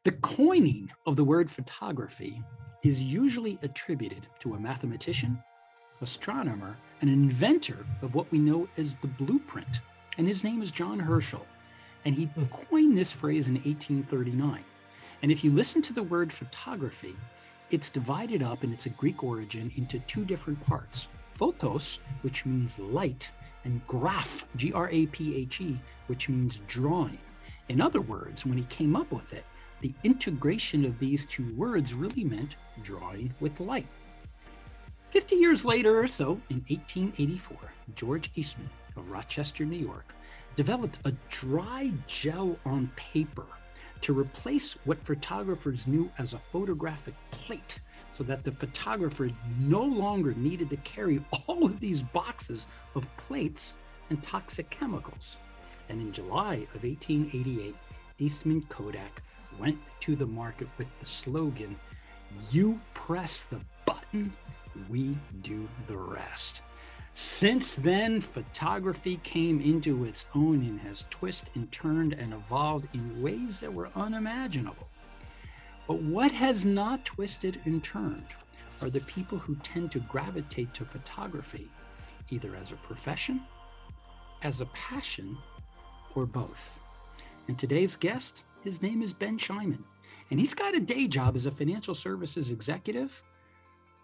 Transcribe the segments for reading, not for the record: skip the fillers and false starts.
The coining of the word photography is usually attributed to a mathematician, astronomer, and an inventor of what we know as the blueprint. And his name is John Herschel. And he coined this phrase in 1839. And if you listen to the word photography, it's divided up, and it's a Greek origin, into two different parts. Photos, which means light, and graph, G-R-A-P-H-E, which means drawing. In other words, when he came up with it, the integration of these two words really meant drawing with light. 50 years later or so, in 1884, George Eastman of Rochester, New York, developed a dry gel on paper to replace what photographers knew as a photographic plate, so that the photographer no longer needed to carry all of these boxes of plates and toxic chemicals. And in July of 1888, Eastman Kodak went to the market with the slogan, "You press the button, we do the rest." Since then, photography came into its own and has twisted and turned and evolved in ways that were unimaginable. But what has not twisted and turned are the people who tend to gravitate to photography, either as a profession, as a passion, or both. And today's guest, his name is Ben Shyman, and he's got a day job as a financial services executive,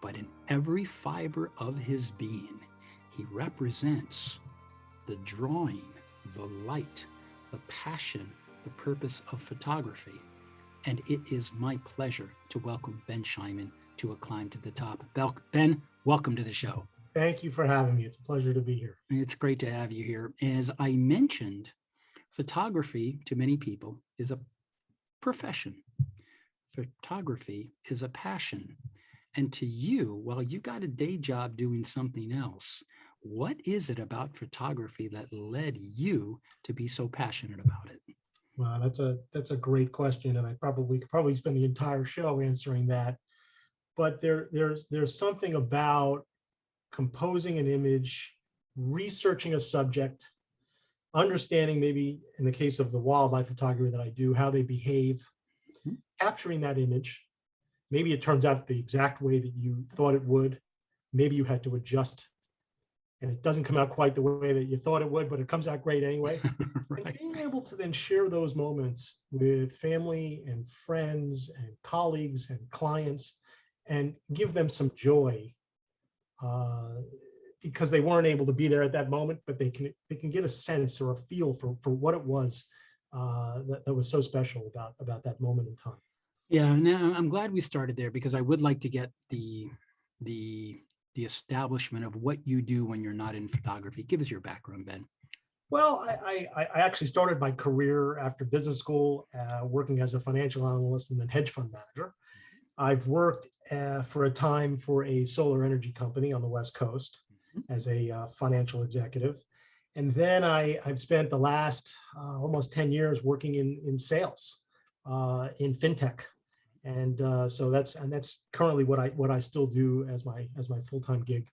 but in every fiber of his being, he represents the drawing, the light, the passion, the purpose of photography. And it is my pleasure to welcome Ben Shyman to A Climb to the Top. Ben, welcome to the show. Thank you for having me. It's a pleasure to be here. It's great to have you here. As I mentioned, photography to many people is a profession. Photography is a passion. And to you, while you got a day job doing something else, what is it about photography that led you to be so passionate about it? Wow, that's a great question, and I could probably spend the entire show answering that. But there's something about composing an image, researching a subject, understanding, maybe in the case of the wildlife photography that I do, how they behave, capturing that image. Maybe it turns out the exact way that you thought it would. Maybe you had to adjust, and it doesn't come out quite the way that you thought it would, but it comes out great anyway. Right. And being able to then share those moments with family and friends and colleagues and clients and give them some joy, because they weren't able to be there at that moment, but they can get a sense or a feel for what it was that was so special about that moment in time. Yeah, now I'm glad we started there, because I would like to get the establishment of what you do when you're not in photography. Give us your background, Ben. Well, I actually started my career after business school, working as a financial analyst and then hedge fund manager. I've worked for a time for a solar energy company on the West Coast as a financial executive. And then I've spent the last almost 10 years working in sales, in fintech. And so that's currently what I still do as my full-time gig.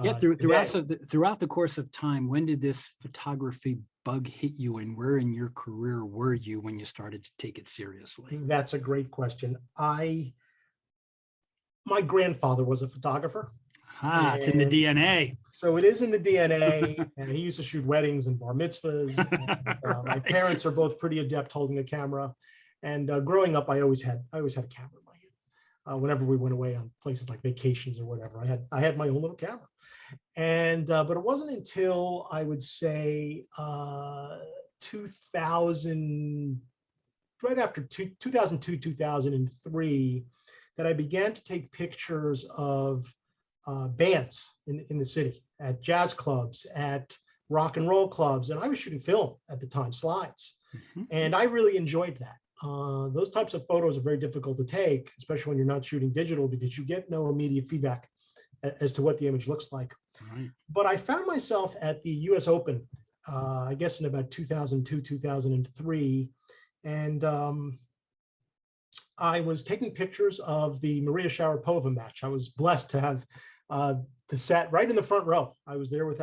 Yeah, throughout the course of time, when did this photography bug hit you, and where in your career were you when you started to take it seriously? That's a great question. My grandfather was a photographer. It's in the DNA. So it is in the DNA, and he used to shoot weddings and bar mitzvahs. And, my parents are both pretty adept holding a camera. And growing up, I always had a camera in my hand. Whenever we went away on places like vacations or whatever, I had my own little camera. And but it wasn't until I would say 2000, right after 2002, 2003, that I began to take pictures of bands in the city, at jazz clubs, at rock and roll clubs, and I was shooting film at the time, slides, and I really enjoyed that. Those types of photos are very difficult to take, especially when you're not shooting digital, because you get no immediate feedback as to what the image looks like. Right. But I found myself at the US Open, I guess in about 2002, 2003, and I was taking pictures of the Maria Sharapova match. I was blessed to have to sat right in the front row. I was there with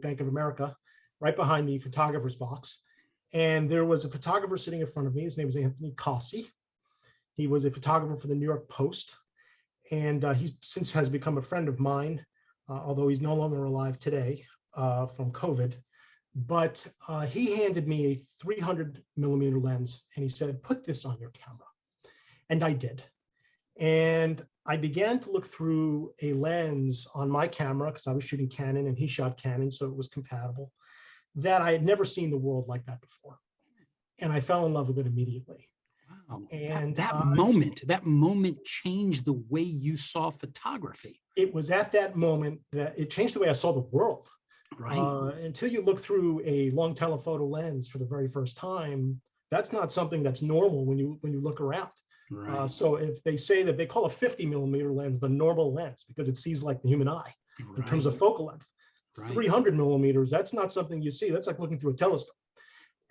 Bank of America, right behind the photographer's box. And there was a photographer sitting in front of me. His name was Anthony Cossi. He was a photographer for the New York Post, and he since has become a friend of mine, although he's no longer alive today from COVID. But he handed me a 300 millimeter lens, and he said, "Put this on your camera." And I did. And I began to look through a lens on my camera, because I was shooting Canon and he shot Canon, so it was compatible, that I had never seen the world like that before. And I fell in love with it immediately. Wow. And that moment changed the way you saw photography. it was at that moment that it changed the way I saw the world. Right. Until you look through a long telephoto lens for the very first time, that's not something that's normal when you look around. Right. So if they say that they call a 50 millimeter lens the normal lens because it sees like the human eye in terms of focal length, 300 millimeters, that's not something you see. That's like looking through a telescope.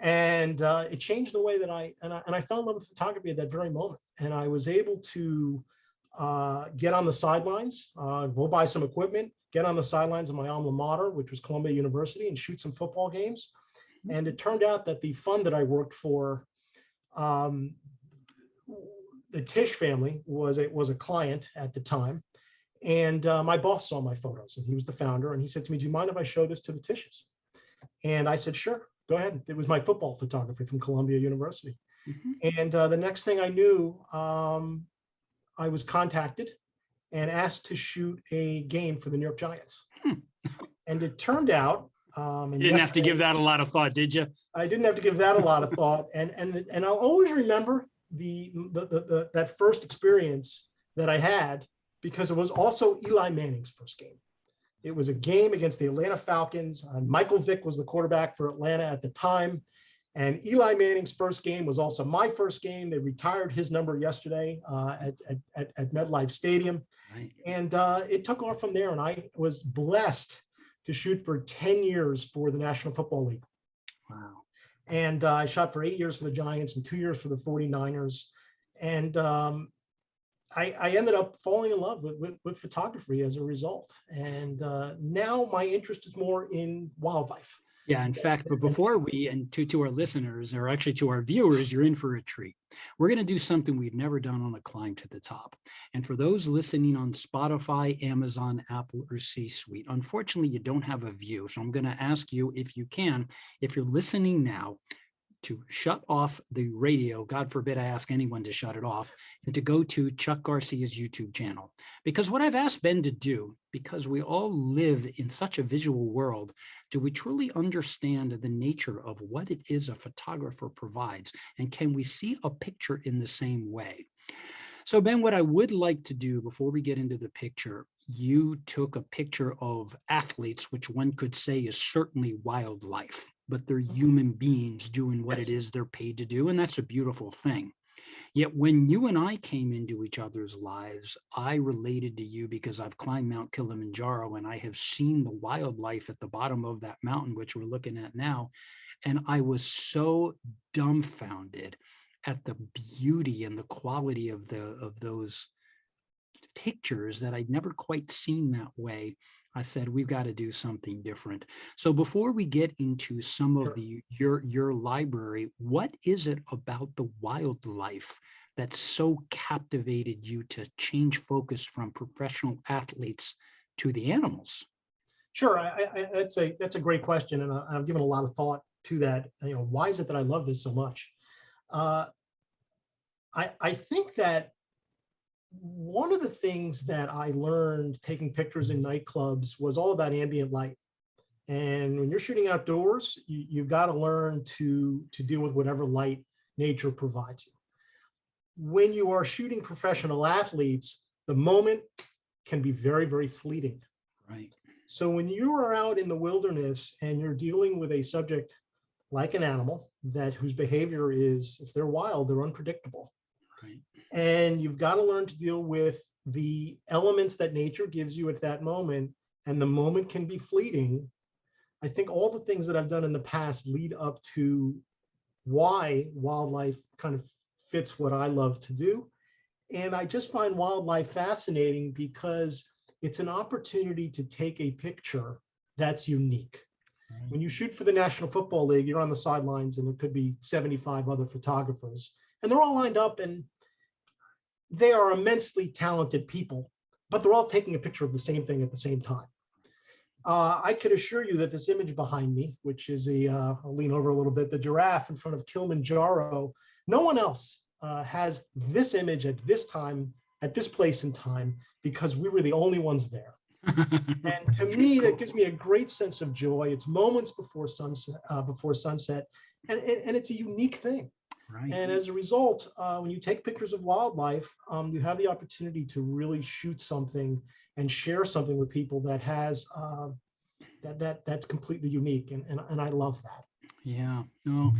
And it changed the way that I fell in love with photography at that very moment. And I was able to get on the sidelines, go buy some equipment, get on the sidelines of my alma mater, which was Columbia University, and shoot some football games. And it turned out that the fund that I worked for, the Tisch family was a client at the time. And my boss saw my photos, and he was the founder. And he said to me, "Do you mind if I show this to the Tisches?" And I said, "Sure, go ahead." It was my football photography from Columbia University. And the next thing I knew, I was contacted and asked to shoot a game for the New York Giants. And it turned out, you didn't have to give that a lot of thought, did you? I didn't have to give that a lot of thought. And I'll always remember that first experience that I had, because it was also Eli Manning's first game. It was a game against the Atlanta Falcons. Michael Vick was the quarterback for Atlanta at the time. And Eli Manning's first game was also my first game. They retired his number yesterday at MetLife Stadium. Right. And it took off from there. And I was blessed to shoot for 10 years for the National Football League. Wow. And I shot for 8 years for the Giants and 2 years for the 49ers. And I ended up falling in love with photography as a result. And now my interest is more in wildlife. Yeah, in fact, but before we, and to our listeners, or actually to our viewers, you're in for a treat. We're going to do something we've never done on a Climb to the Top. And for those listening on Spotify, Amazon, Apple, or C-Suite, unfortunately, you don't have a view. So I'm going to ask you, if you can, if you're listening now, to shut off the radio. God forbid I ask anyone to shut it off, and to go to Chuck Garcia's YouTube channel. Because what I've asked Ben to do, because we all live in such a visual world, do we truly understand the nature of what it is a photographer provides? And can we see a picture in the same way? So Ben, what I would like to do before we get into the picture, you took a picture of athletes, which one could say is certainly wildlife, but they're human beings doing what it is they're paid to do. And that's a beautiful thing. Yet when you and I came into each other's lives, I related to you because I've climbed Mount Kilimanjaro and I have seen the wildlife at the bottom of that mountain, which we're looking at now. And I was so dumbfounded at the beauty and the quality of those pictures that I'd never quite seen that way. I said, we've got to do something different. So before we get into some of your library, what is it about the wildlife that so captivated you to change focus from professional athletes to the animals? Sure, that's a great question, and I've given a lot of thought to that. You know, why is it that I love this so much? I think that one of the things that I learned taking pictures in nightclubs was all about ambient light. And when you're shooting outdoors, you've got to learn to deal with whatever light nature provides you. When you are shooting professional athletes, the moment can be very, very fleeting. Right. So when you are out in the wilderness and you're dealing with a subject like an animal whose behavior is, if they're wild, they're unpredictable. Right. And you've got to learn to deal with the elements that nature gives you at that moment, and the moment can be fleeting. I think all the things that I've done in the past lead up to why wildlife kind of fits what I love to do. And I just find wildlife fascinating because it's an opportunity to take a picture that's unique. When you shoot for the National Football League, you're on the sidelines and there could be 75 other photographers and they're all lined up, and they are immensely talented people, but they're all taking a picture of the same thing at the same time. I could assure you that this image behind me, which is I'll lean over a little bit, the giraffe in front of Kilimanjaro, no one else has this image at this time, at this place in time, because we were the only ones there. And to me, that gives me a great sense of joy. It's moments before sunset, and it's a unique thing. Right. And as a result, when you take pictures of wildlife, you have the opportunity to really shoot something and share something with people that has that's completely unique, and I love that. Yeah. No.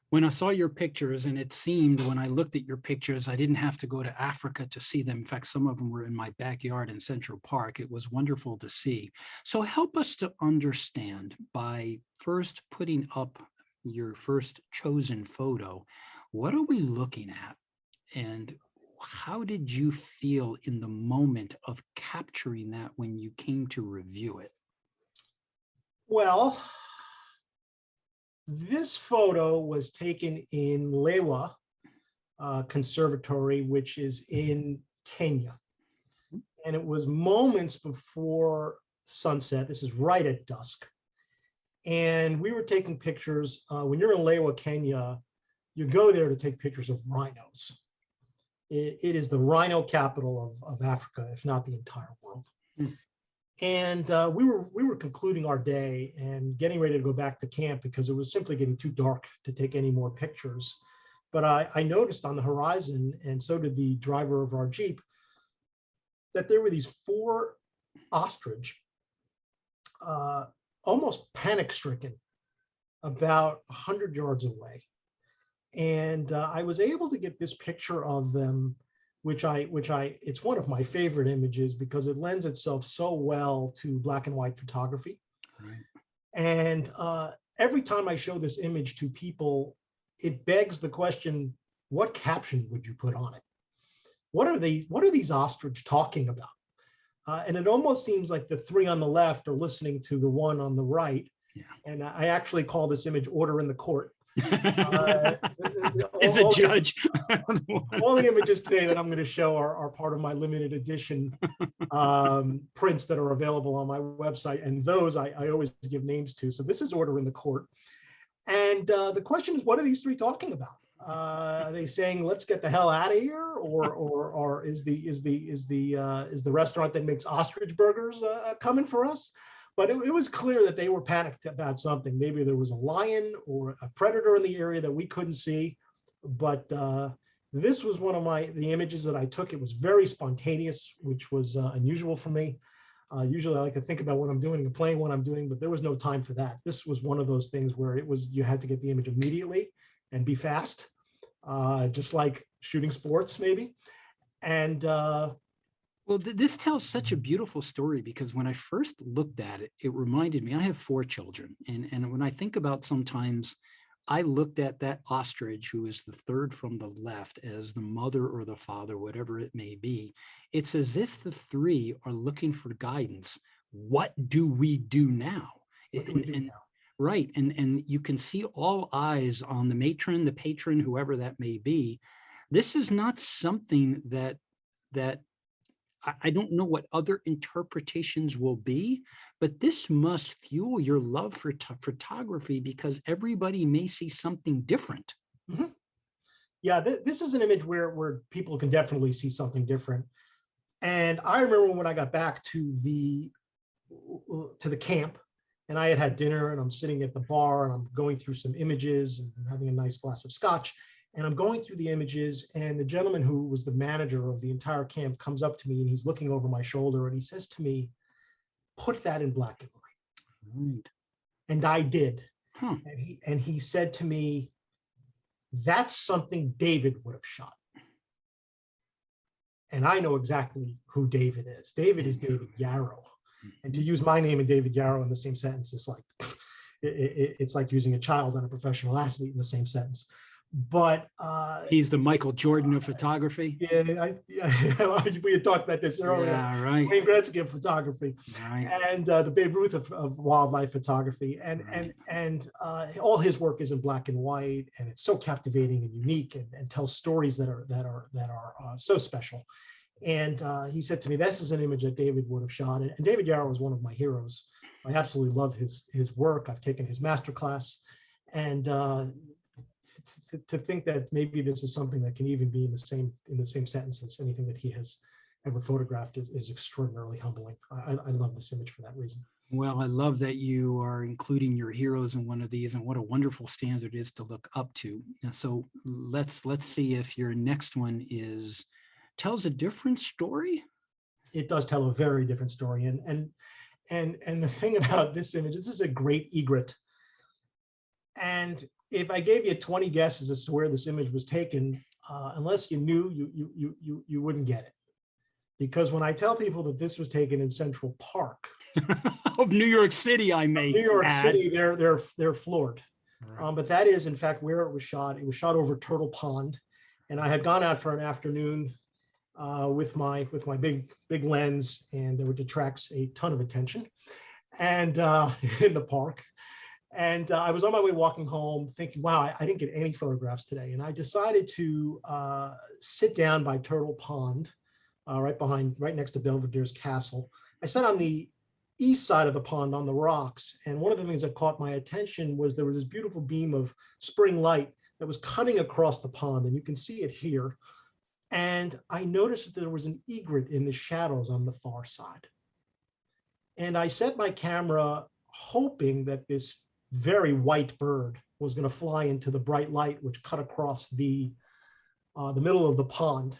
When I saw your pictures, and it seemed when I looked at your pictures, I didn't have to go to Africa to see them. In fact, some of them were in my backyard in Central Park. It was wonderful to see. So help us to understand by first putting up your first chosen photo. What are we looking at? And how did you feel in the moment of capturing that when you came to review it? Well, this photo was taken in Lewa Conservatory, which is in Kenya. And it was moments before sunset. This is right at dusk. And we were taking pictures. When you're in Lewa, Kenya, you go there to take pictures of rhinos. It is the rhino capital of Africa, if not the entire world. And we were concluding our day and getting ready to go back to camp because it was simply getting too dark to take any more pictures. But I noticed on the horizon, and so did the driver of our Jeep, that there were these 4 ostrich, almost panic-stricken, about 100 yards away. And I was able to get this picture of them, which it's one of my favorite images because it lends itself so well to black and white photography. Right. And every time I show this image to people, it begs the question, what caption would you put on it? What are these ostrich talking about? And it almost seems like the 3 on the left are listening to the 1 on the right. Yeah. And I actually call this image Order in the Court. Is a judge. All the images today that I'm going to show are part of my limited edition prints that are available on my website, and those I always give names to. So this is Order in the Court, and the question is, what are these 3 talking about? Are they saying let's get the hell out of here, or is the restaurant that makes ostrich burgers coming for us? But it was clear that they were panicked about something. Maybe there was a lion or a predator in the area that we couldn't see. But this was one of the images that I took. It was very spontaneous, which was unusual for me. Usually I like to think about what I'm doing and playing what I'm doing, but there was no time for that. This was one of those things where you had to get the image immediately and be fast, just like shooting sports maybe. And well, this tells such a beautiful story because when I first looked at it, it reminded me, I have 4 children. And when I think about sometimes, I looked at that ostrich, who is the 3rd from the left, as the mother or the father, whatever it may be. It's as if the 3 are looking for guidance. What do we do now? Right. And you can see all eyes on the matron, the patron, whoever that may be. This is not something that I don't know what other interpretations will be, but this must fuel your love for photography because everybody may see something different. Mm-hmm. Yeah, this is an image where people can definitely see something different. And I remember when I got back to the camp, and I had dinner, and I'm sitting at the bar, and I'm going through some images and having a nice glass of scotch. And I'm going through the images, and the gentleman who was the manager of the entire camp comes up to me, and he's looking over my shoulder, and he says to me, "Put that in black and white." Right. And I did. Huh. And he said to me, "That's something David would have shot." And I know exactly who David is. David is David Yarrow. And to use my name and David Yarrow in the same sentence is like, it's like using a child and a professional athlete in the same sentence. but He's the Michael Jordan of photography. yeah, we had talked about this earlier. Yeah, right. Wayne Gretzky of photography, Right. and the Babe Ruth of wildlife photography, and Right. and all his work is in black and white, and it's so captivating and unique, and tells stories that are so special. And he said to me, "This is an image that David would have shot." And David Yarrow was one of my heroes. I absolutely love his work. I've taken his masterclass, and to think that maybe this is something that can even be in the same sentence as anything that he has ever photographed is extraordinarily humbling. I love this image for that reason. Well, I love that you are including your heroes in one of these, and what a wonderful standard it is to look up to. And so let's see if your next one tells a different story. It does tell a very different story, and the thing about this image, this is a great egret. And if I gave you 20 guesses as to where this image was taken, unless you knew, you wouldn't get it. Because when I tell people that this was taken in Central Park of New York City, New York City, they're floored. Right. But that is, in fact, where it was shot. It was shot over Turtle Pond, and I had gone out for an afternoon with my big lens, and which attracts a ton of attention, and in the park. And I was on my way walking home thinking, wow, I didn't get any photographs today. And I decided to sit down by Turtle Pond, right next to Belvedere's castle. I sat on the east side of the pond on the rocks. And one of the things that caught my attention was there was this beautiful beam of spring light that was cutting across the pond. And you can see it here. And I noticed that there was an egret in the shadows on the far side. And I set my camera hoping that this very white bird was going to fly into the bright light, which cut across the middle of the pond,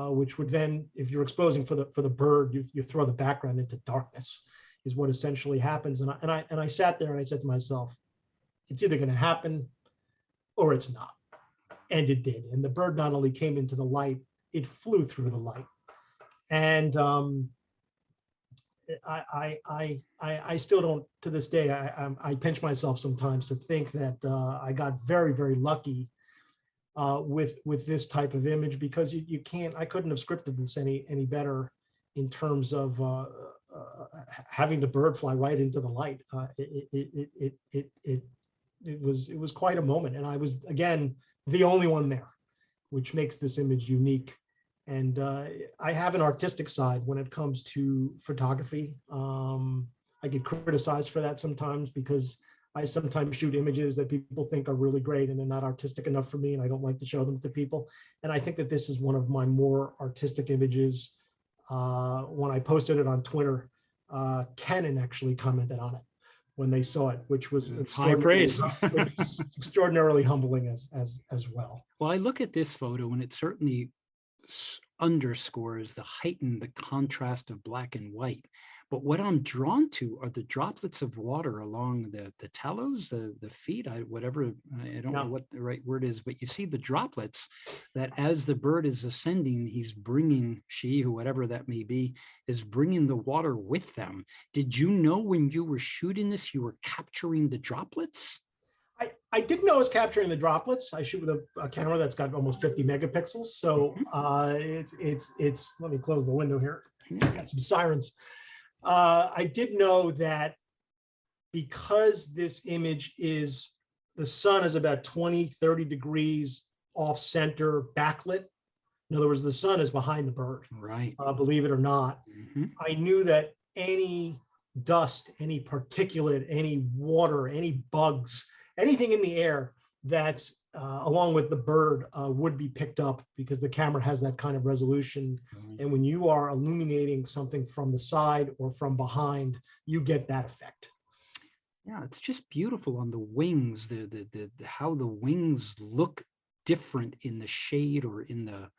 which would then, if you're exposing for the bird, you throw the background into darkness, is what essentially happens. And I sat there and I said to myself, it's either going to happen or it's not. And it did. And the bird not only came into the light, it flew through the light. And I still don't, to this day, I pinch myself sometimes to think that I got very, very lucky with this type of image, because I couldn't have scripted this any better in terms of having the bird fly right into the light. It was quite a moment, and I was, again, the only one there, which makes this image unique. And I have an artistic side when it comes to photography. I get criticized for that sometimes, because I sometimes shoot images that people think are really great and they're not artistic enough for me, and I don't like to show them to people. And I think that this is one of my more artistic images. When I posted it on Twitter, Canon actually commented on it when they saw it, which was high praise. extraordinarily humbling as well. Well, I look at this photo and it certainly underscores the contrast of black and white. But what I'm drawn to are the droplets of water along the tallows, the feet, I don't know what the right word is, but you see the droplets that as the bird is ascending, he's bringing, whoever that may be, is bringing the water with them. Did you know when you were shooting this, you were capturing the droplets? I didn't know I was capturing the droplets. I shoot with a camera that's got almost 50 megapixels. So it's let me close the window here. Got some sirens. I did know that because this image the sun is about 20-30 degrees off center backlit. In other words, the sun is behind the bird, right? Believe it or not. I knew that any dust, any particulate, any water, any bugs, anything in the air that's along with the bird would be picked up, because the camera has that kind of resolution. And when you are illuminating something from the side or from behind, you get that effect. Yeah, it's just beautiful on the wings, the how the wings look different in the shade, or in the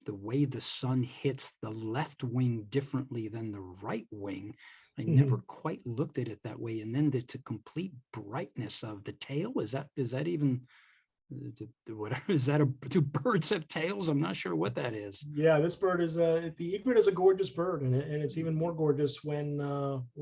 way the sun hits the left wing differently than the right wing. I never quite looked at it that way. And then the complete brightness of the tail, is that even whatever, do birds have tails? I'm not sure what that is. Yeah, this bird is the egret is a gorgeous bird, and it's even more gorgeous when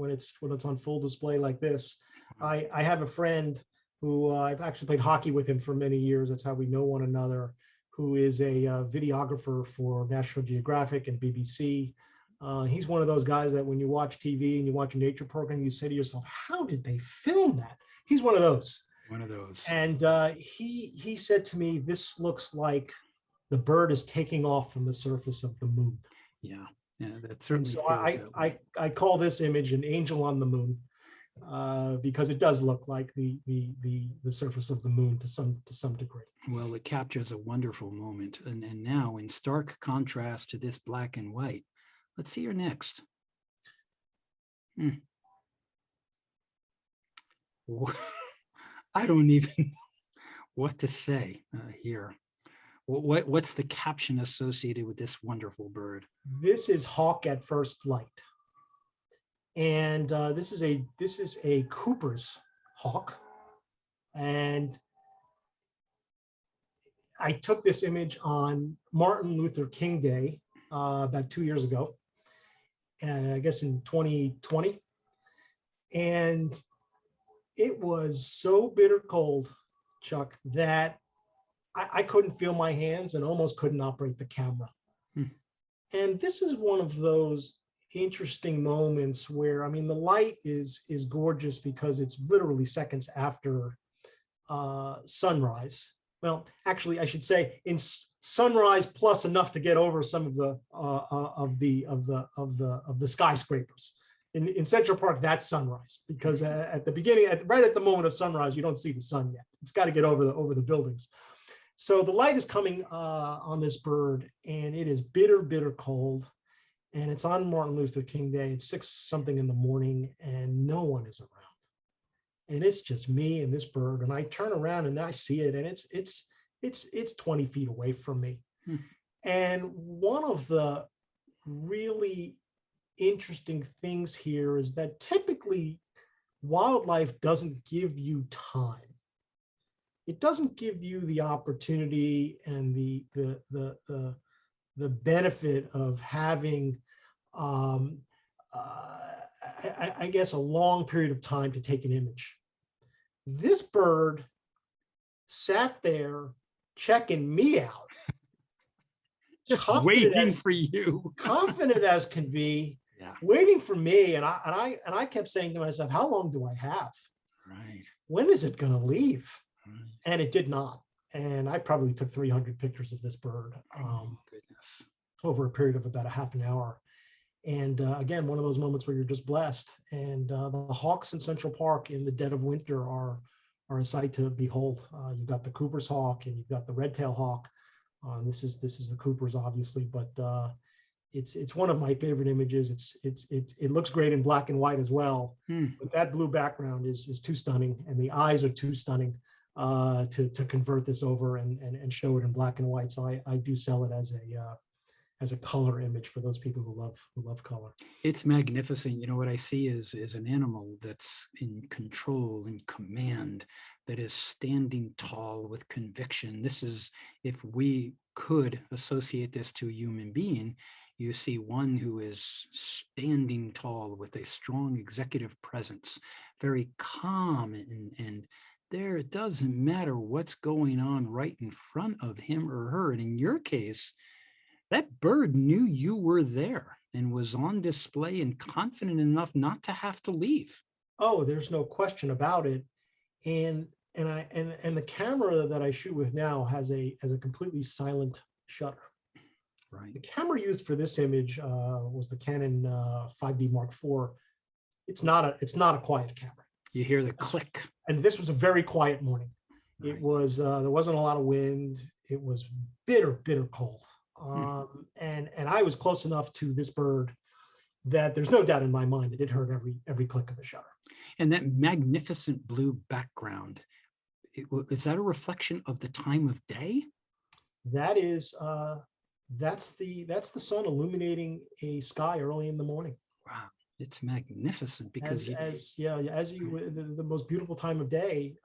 it's on full display like this. I have a friend who I've actually played hockey with him for many years. That's how we know one another, who is a videographer for National Geographic and BBC. He's one of those guys that when you watch TV and you watch a nature program, you say to yourself, how did they film that? He's one of those. One of those. And he said to me, this looks like the bird is taking off from the surface of the moon. Yeah, that And certainly so feels that way. I call this image an angel on the moon, because it does look like the surface of the moon to some degree. Well, it captures a wonderful moment. And now, in stark contrast to this black and white, let's see your next. I don't even know what to say here. What's the caption associated with this wonderful bird? This is hawk at first light, and this is a Cooper's hawk, and I took this image on Martin Luther King Day about 2 years ago, I guess in 2020, and it was so bitter cold, Chuck, that I couldn't feel my hands and almost couldn't operate the camera. And this is one of those interesting moments where, I mean, the light is gorgeous because it's literally seconds after sunrise. Well, actually, I should say in sunrise plus enough to get over some of the skyscrapers. In Central Park, that's sunrise, because at the beginning, right at the moment of sunrise, you don't see the sun yet. It's got to get over the buildings. So the light is coming on this bird, and it is bitter, bitter cold. And it's on Martin Luther King Day. It's 6 something in the morning, and no one is around. And it's just me and this bird. And I turn around and I see it, and it's 20 feet away from me. And one of the really interesting things here is that typically wildlife doesn't give you time. It doesn't give you the opportunity and the benefit of having, I guess, a long period of time to take an image. This bird sat there checking me out, just waiting for you, confident as can be, waiting for me. And I kept saying to myself, how long do I have? Right. When is it going to leave? And it did not. And I probably took 300 pictures of this bird Goodness. over a period of about a half an hour. And again, one of those moments where you're just blessed. And the hawks in Central Park in the dead of winter are a sight to behold. You've got the Cooper's hawk and you've got the red-tailed hawk. This is the Cooper's, obviously, but it's one of my favorite images. It looks great in black and white as well, but that blue background is too stunning, and the eyes are too stunning to convert this over and show it in black and white. So I do sell it as a color image for those people who love color. It's magnificent. You know, what I see is an animal that's in control and command, that is standing tall with conviction. This is, if we could associate this to a human being, you see one who is standing tall with a strong executive presence, very calm, and there, it doesn't matter what's going on right in front of him or her. And in your case, that bird knew you were there and was on display and confident enough not to have to leave. Oh, there's no question about it. And the camera that I shoot with now has a completely silent shutter. Right. The camera used for this image was the Canon 5D Mark IV. It's not a quiet camera. You hear the click. And this was a very quiet morning. Right. It was there wasn't a lot of wind. It was bitter, bitter cold. And I was close enough to this bird that there's no doubt in my mind that it heard every click of the shutter. And that magnificent blue background, is that a reflection of the time of day? That is, that's the sun illuminating a sky early in the morning. Wow, it's magnificent because the most beautiful time of day,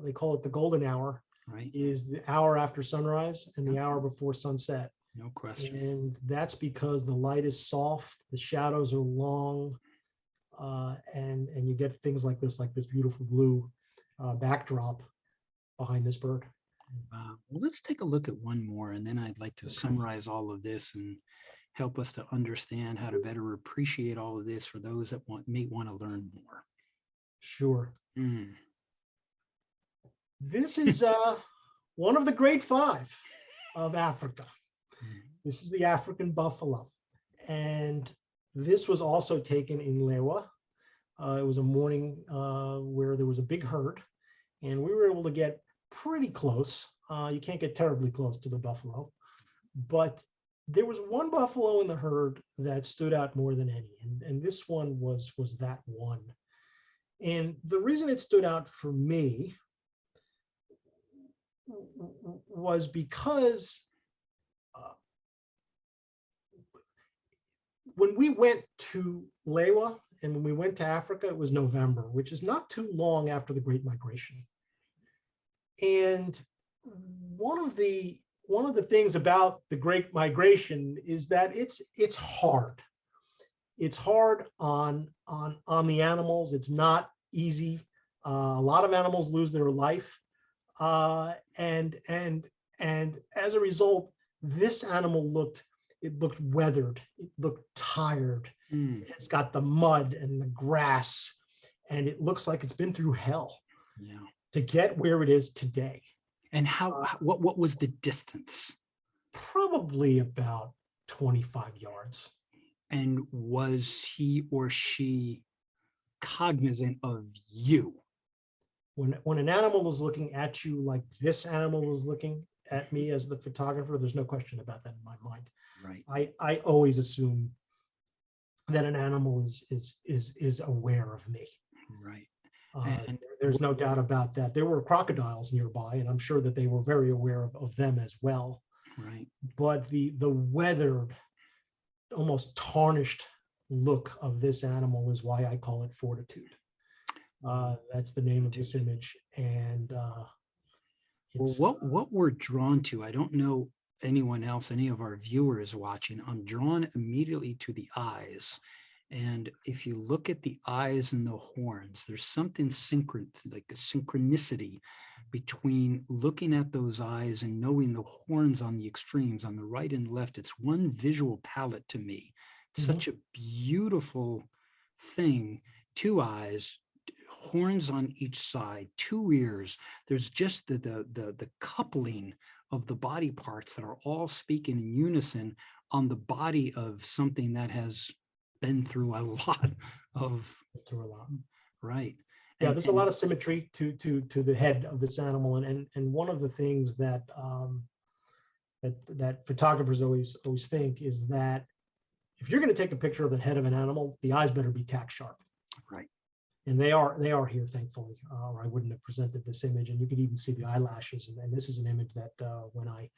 they call it the golden hour. Right. Is the hour after sunrise and the hour before sunset. No question. And that's because the light is soft, the shadows are long, and you get things like this beautiful blue. backdrop behind this bird. Well, let's take a look at one more, and then I'd like to Okay. summarize all of this and help us to understand how to better appreciate all of this for those that may want to learn more. Sure. Mm. This is one of the great five of Africa. This is the African buffalo. And this was also taken in Lewa. It was a morning where there was a big herd, and we were able to get pretty close. You can't get terribly close to the buffalo, but there was one buffalo in the herd that stood out more than any, and this one was that one. And the reason it stood out for me was because when we went to Lewa and when we went to Africa, it was November, which is not too long after the Great Migration. And one of the things about the Great Migration is that it's hard. It's hard on the animals. It's not easy. A lot of animals lose their life, and as a result, this animal looked weathered. It looked tired. It's got the mud and the grass, and it looks like it's been through hell to get where it is today. And what was the distance? Probably about 25 yards. And was he or she cognizant of you? When an animal is looking at you like this animal was looking at me as the photographer, there's no question about that in my mind. Right. I always assume that an animal is aware of me. Right. And there's no doubt about that. There were crocodiles nearby, and I'm sure that they were very aware of them as well. Right. But the weathered, almost tarnished look of this animal is why I call it fortitude. That's the name of this image. And well, what we're drawn to, I don't know anyone else, any of our viewers watching, I'm drawn immediately to the eyes. And if you look at the eyes and the horns, there's something like a synchronicity between looking at those eyes and knowing the horns on the extremes, on the right and left. It's one visual palette to me. Such a beautiful thing. Two eyes, horns on each side, two ears. There's just the coupling of the body parts that are all speaking in unison on the body of something that has been through a lot. Right. Yeah, there's a lot of symmetry to the head of this animal, and one of the things that that photographers always think is that if you're going to take a picture of the head of an animal, the eyes better be tack sharp. Right. And they are here, thankfully, or I wouldn't have presented this image. And you can even see the eyelashes. And this is an image that when I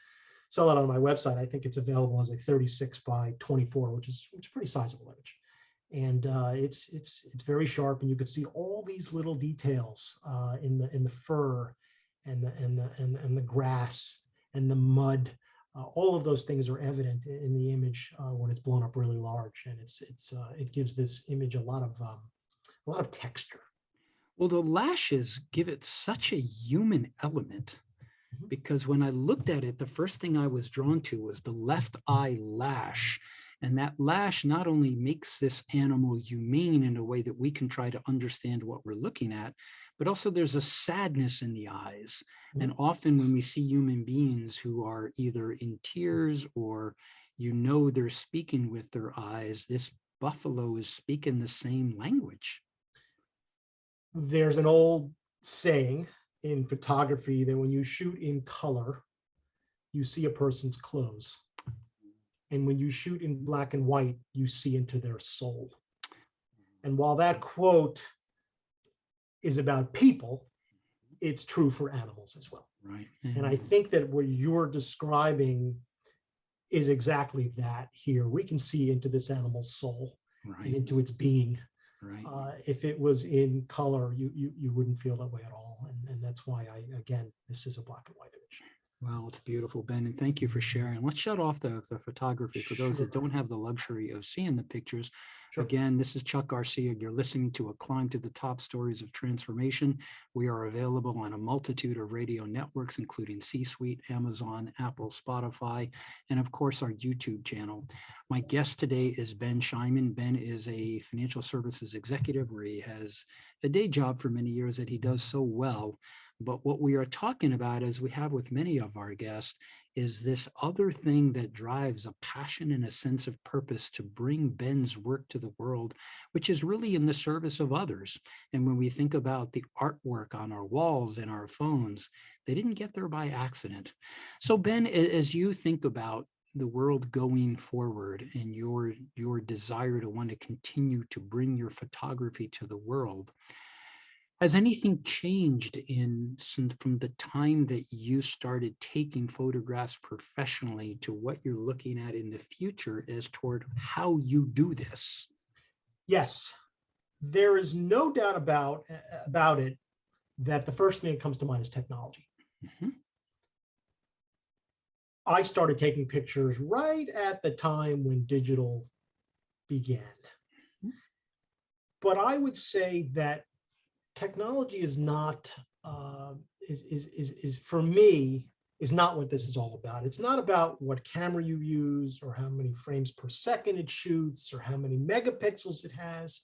sell it on my website, I think it's available as a 36 by 24, which is a pretty sizable image. And it's very sharp, and you can see all these little details in the fur and the grass and the mud. All of those things are evident in the image when it's blown up really large, and it gives this image a lot of texture. Well, the lashes give it such a human element, because when I looked at it, the first thing I was drawn to was the left eye lash. And that lash not only makes this animal humane in a way that we can try to understand what we're looking at, but also there's a sadness in the eyes. And often when we see human beings who are either in tears or they're speaking with their eyes, this buffalo is speaking the same language. There's an old saying in photography that when you shoot in color, you see a person's clothes. And when you shoot in black and white, you see into their soul. And while that quote is about people, it's true for animals as well. Right. And I think that what you're describing is exactly that here. We can see into this animal's soul and into its being. Right. If it was in color, you wouldn't feel that way at all. And that's why, again, this is a black and white image. Well, it's beautiful, Ben, and thank you for sharing. Let's shut off the photography for those that Sure, don't have the luxury of seeing the pictures. sure. Again, this is Chuck Garcia. You're listening to A Climb to the Top Stories of Transformation. We are available on a multitude of radio networks, including C-Suite, Amazon, Apple, Spotify, and of course, our YouTube channel. My guest today is Ben Shyman. Ben is a financial services executive where he has a day job for many years that he does so well. But what we are talking about, as we have with many of our guests, is this other thing that drives a passion and a sense of purpose to bring Ben's work to the world, which is really in the service of others. And when we think about the artwork on our walls and our phones, they didn't get there by accident. So, Ben, as you think about the world going forward and your desire to want to continue to bring your photography to the world, has anything changed from the time that you started taking photographs professionally to what you're looking at in the future as toward how you do this? Yes, there is no doubt about it that the first thing that comes to mind is technology. Mhm. I started taking pictures right at the time when digital began. Mhm. But I would say that technology is not is for me is not what this is all about. It's not about what camera you use or how many frames per second it shoots or how many megapixels it has.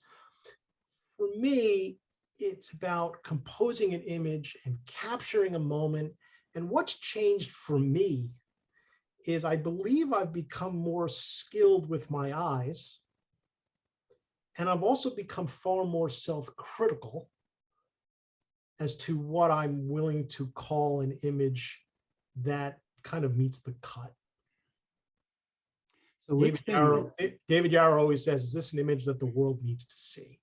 For me, it's about composing an image and capturing a moment. And what's changed for me is I believe I've become more skilled with my eyes. And I've also become far more self-critical as to what I'm willing to call an image that kind of meets the cut. So let's bring David Yarrow always says, is this an image that the world needs to see?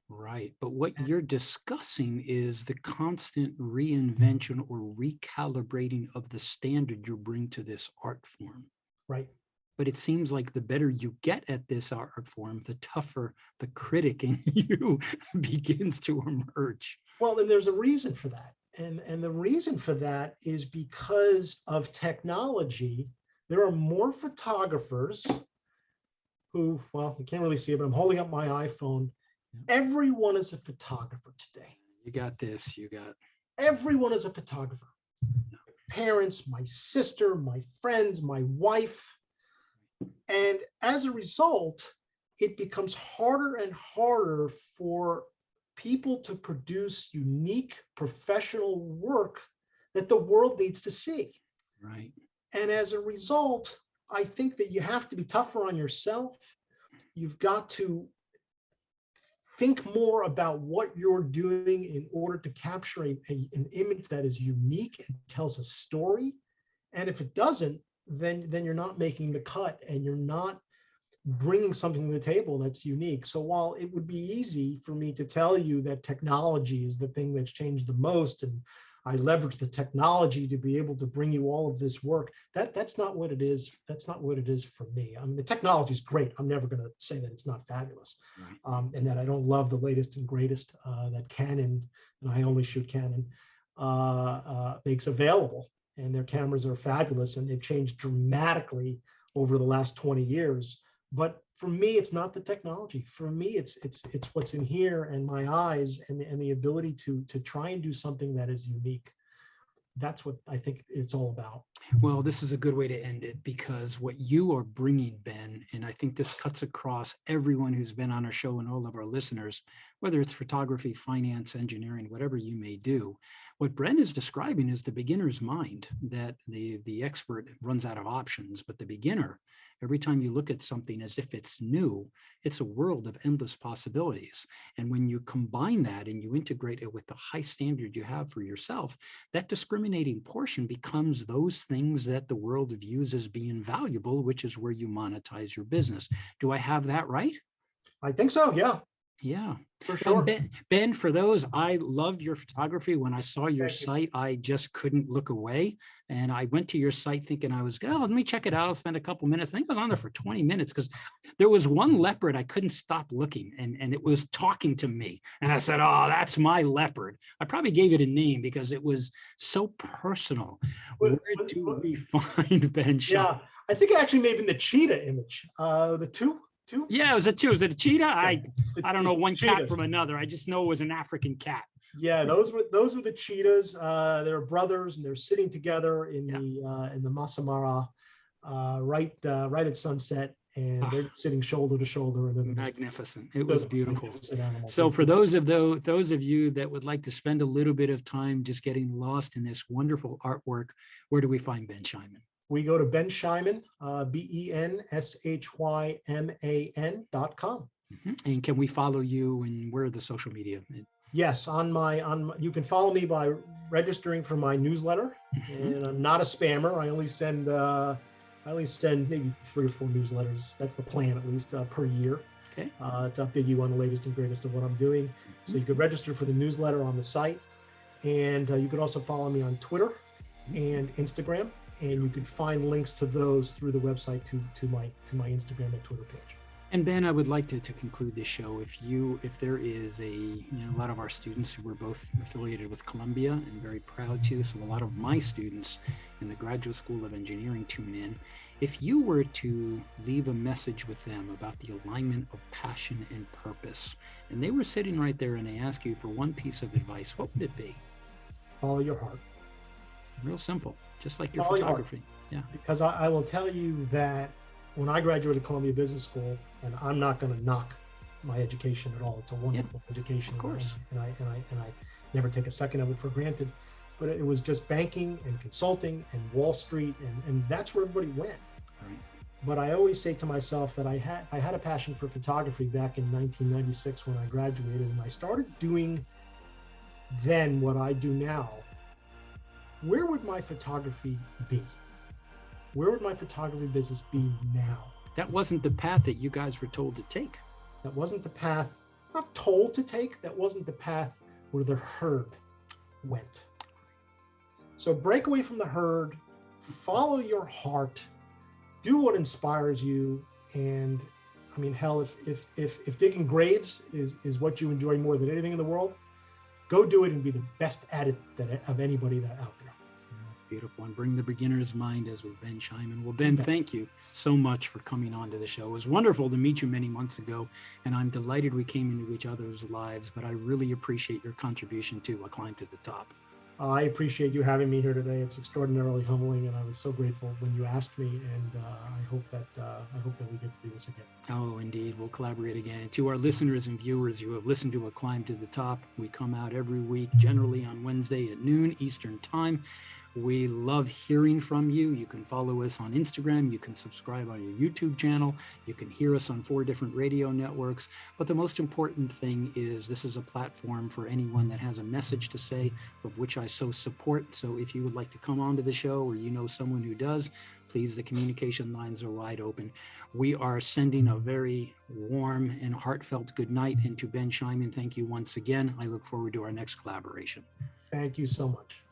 right. But what you're discussing is the constant reinvention or recalibrating of the standard you bring to this art form. Right. But it seems like the better you get at this art form, the tougher the critic in you begins to emerge. Well, then there's a reason for that. And the reason for that is because of technology. There are more photographers who, well, you can't really see it, but I'm holding up my iPhone. Everyone is a photographer today. You got this, you got. Everyone is a photographer. Parents, my sister, my friends, my wife. And as a result, it becomes harder and harder for people to produce unique professional work that the world needs to see. Right. And as a result, I think that you have to be tougher on yourself. You've got to think more about what you're doing in order to capture an image that is unique and tells a story. And if it doesn't, then you're not making the cut and you're not bringing something to the table that's unique. So while it would be easy for me to tell you that technology is the thing that's changed the most, and I leverage the technology to be able to bring you all of this work, that's not what it is. That's not what it is for me. I mean, the technology is great. I'm never going to say that it's not fabulous, and that I don't love the latest and greatest that Canon, and I only shoot Canon, makes available. And their cameras are fabulous, and they've changed dramatically over the last 20 years. But for me, it's not the technology. For me, it's what's in here and my eyes and the ability to try and do something that is unique. That's what I think it's all about. Well, this is a good way to end it, because what you are bringing, Ben, and I think this cuts across everyone who's been on our show and all of our listeners, whether it's photography, finance, engineering, whatever you may do, what Bren is describing is the beginner's mind, that the expert runs out of options, but the beginner, every time you look at something as if it's new, it's a world of endless possibilities. And when you combine that and you integrate it with the high standard you have for yourself, that discriminating portion becomes those things that the world views as being valuable, which is where you monetize your business. Do I have that right? I think so. Yeah. Yeah. For And sure. Ben, for those, I love your photography. When I saw your Thank you. site, I just couldn't look away. And I went to your site thinking let me check it out. I'll spend a couple minutes. I think I was on there for 20 minutes because there was one leopard I couldn't stop looking and it was talking to me. And I said, oh, that's my leopard. I probably gave it a name because it was so personal. Where do we find Ben Shyman? Yeah, I think it actually may have been the cheetah image. The two. Yeah, it was a two. Was it a cheetah? Yeah, I don't know one cat cheetahs. from another. I just know it was an African cat. Yeah, those were the cheetahs. They're brothers, and they're sitting together in the Masamara, right at sunset, and they're sitting shoulder to shoulder. And they're magnificent. It was beautiful. Animals. So for those of you that would like to spend a little bit of time just getting lost in this wonderful artwork, where do we find Ben Shyman? We go to Ben Shyman, BenShyman.com. And can we follow you, and where are the social media? Yes, you can follow me by registering for my newsletter, and I'm not a spammer. I only send maybe 3 or 4 newsletters. That's the plan, at least per year. Okay. To update you on the latest and greatest of what I'm doing. So you could register for the newsletter on the site, and you could also follow me on Twitter and Instagram. And you can find links to those through the website to my Instagram and Twitter page. And Ben, I would like to conclude this show. If there is a lot of our students who were both affiliated with Columbia and very proud to, so a lot of my students in the Graduate School of Engineering tune in. If you were to leave a message with them about the alignment of passion and purpose, and they were sitting right there and they ask you for one piece of advice, what would it be? Follow your heart. Real simple, just like your photography. Yeah. Because I will tell you that when I graduated Columbia Business School, and I'm not going to knock my education at all. It's a wonderful education. Of course. And I never take a second of it for granted. But it was just banking and consulting and Wall Street, and that's where everybody went. Right. But I always say to myself that I had a passion for photography back in 1996 when I graduated, and I started doing then what I do now. Where would my photography be? Where would my photography business be now? That wasn't the path that you guys were told to take. That wasn't the path, not told to take, that wasn't the path where the herd went. So break away from the herd, follow your heart, do what inspires you. And I mean, hell, if digging graves is what you enjoy more than anything in the world, go do it and be the best at it of anybody that out there. Beautiful. And bring the beginner's mind, as with Ben Shyman. Well, Ben, thank you so much for coming on to the show. It was wonderful to meet you many months ago, and I'm delighted we came into each other's lives, but I really appreciate your contribution to A Climb to the Top. I appreciate you having me here today. It's extraordinarily humbling, and I was so grateful when you asked me. And I hope that we get to do this again. Oh, indeed, we'll collaborate again. And to our listeners and viewers who have listened to A Climb to the Top, we come out every week, generally on Wednesday at noon Eastern Time. We love hearing from you. You can follow us on Instagram. You can subscribe on your YouTube channel. You can hear us on 4 different radio networks. But the most important thing is this is a platform for anyone that has a message to say, of which I so support. So if you would like to come onto the show, or you know someone who does, please, the communication lines are wide open. We are sending a very warm and heartfelt good night. And to Ben Shyman, thank you once again. I look forward to our next collaboration. Thank you so much.